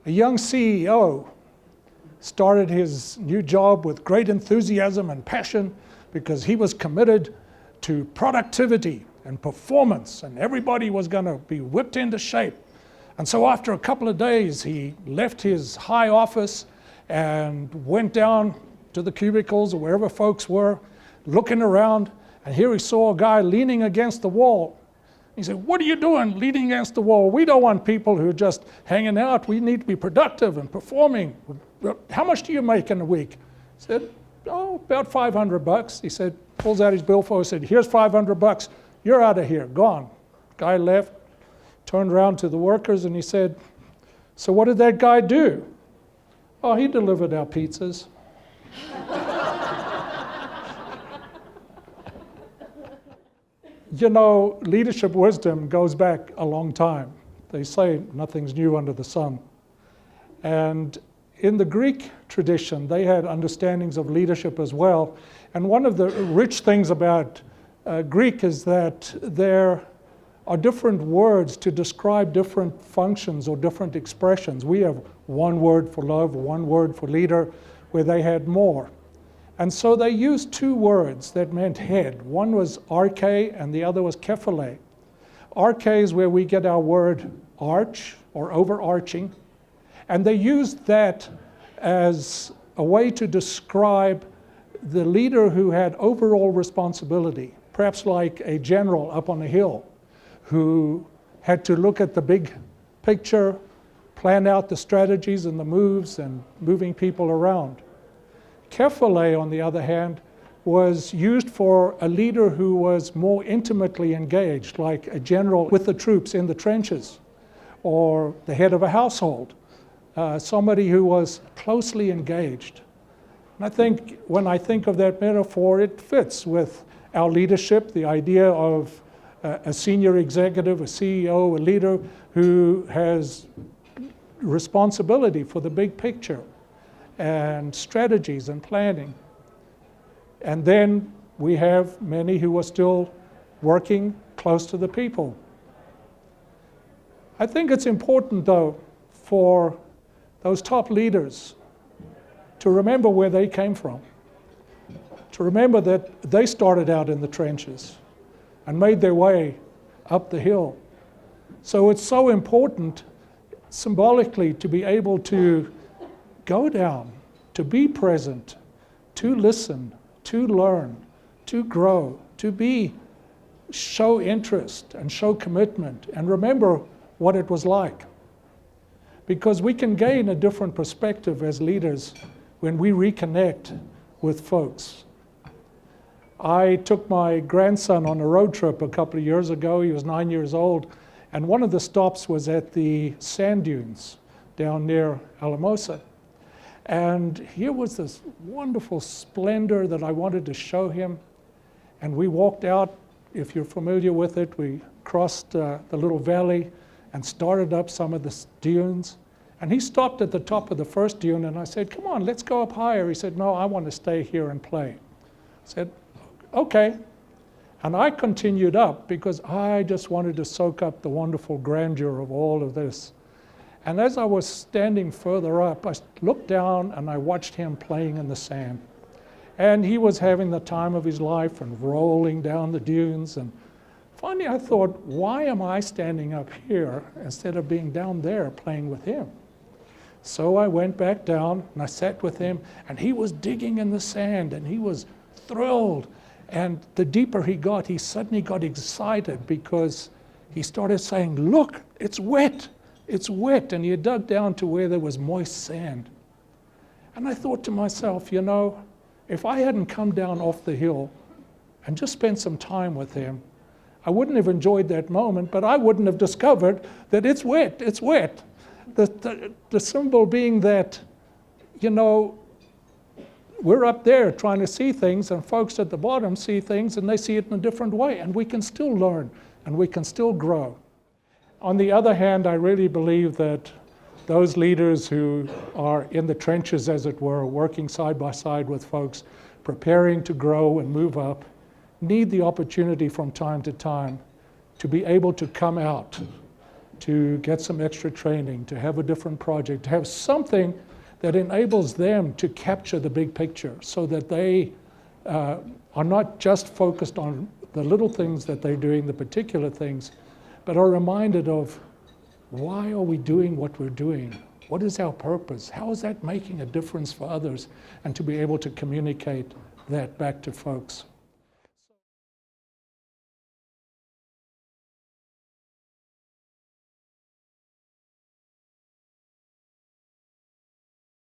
A young CEO started his new job with great enthusiasm and passion because he was committed to productivity and performance, and everybody was going to be whipped into shape. And so after a couple of days, he left his high office and went down to the cubicles or wherever folks were, looking around, and here he saw a guy leaning against the wall. He said, "What are you doing leaning against the wall? We don't want people who are just hanging out. We need to be productive and performing. How much do you make in a week?" He said, "Oh, about $500. He said, pulls out his billfold, said, "Here's $500. You're out of here, gone." Guy left, turned around to the workers, and he said, "So what did that guy do?" "Oh, he delivered our pizzas." You know, leadership wisdom goes back a long time. They say nothing's new under the sun. And in the Greek tradition, they had understandings of leadership as well. And one of the rich things about Greek is that there are different words to describe different functions or different expressions. We have one word for love, one word for leader, where they had more. And so they used two words that meant head. One was arche and the other was kephale. Arche is where we get our word arch or overarching. And they used that as a way to describe the leader who had overall responsibility, perhaps like a general up on a hill who had to look at the big picture, plan out the strategies and the moves and moving people around. Kephale, on the other hand, was used for a leader who was more intimately engaged, like a general with the troops in the trenches, or the head of a household, somebody who was closely engaged. And I think when I think of that metaphor, it fits with our leadership, the idea of a senior executive, a CEO, a leader who has responsibility for the big picture and strategies and planning. And then we have many who are still working close to the people. I think it's important, though, for those top leaders to remember where they came from, to remember that they started out in the trenches and made their way up the hill. So it's so important symbolically to be able to go down, to be present, to listen, to learn, to grow, to show interest and show commitment and remember what it was like. Because we can gain a different perspective as leaders when we reconnect with folks. I took my grandson on a road trip a couple of years ago. He was 9 years old, and one of the stops was at the sand dunes down near Alamosa. And here was this wonderful splendor that I wanted to show him. And we walked out, if you're familiar with it, we crossed the little valley and started up some of the dunes. And he stopped at the top of the first dune, and I said, "Come on, let's go up higher." He said, "No, I want to stay here and play." I said, "Okay." And I continued up because I just wanted to soak up the wonderful grandeur of all of this. And as I was standing further up, I looked down and I watched him playing in the sand. And he was having the time of his life and rolling down the dunes. And finally I thought, why am I standing up here instead of being down there playing with him? So I went back down and I sat with him, and he was digging in the sand and he was thrilled. And the deeper he got, he suddenly got excited because he started saying, "Look, it's wet. It's wet." And he dug down to where there was moist sand. And I thought to myself, you know, if I hadn't come down off the hill and just spent some time with him, I wouldn't have enjoyed that moment, but I wouldn't have discovered that it's wet, it's wet. The symbol being that, you know, we're up there trying to see things, and folks at the bottom see things and they see it in a different way, and we can still learn and we can still grow. On the other hand, I really believe that those leaders who are in the trenches, as it were, working side by side with folks, preparing to grow and move up, need the opportunity from time to time to be able to come out to get some extra training, to have a different project, to have something that enables them to capture the big picture so that they are not just focused on the little things that they're doing, the particular things, but are reminded of why are we doing what we're doing? What is our purpose? How is that making a difference for others? And to be able to communicate that back to folks.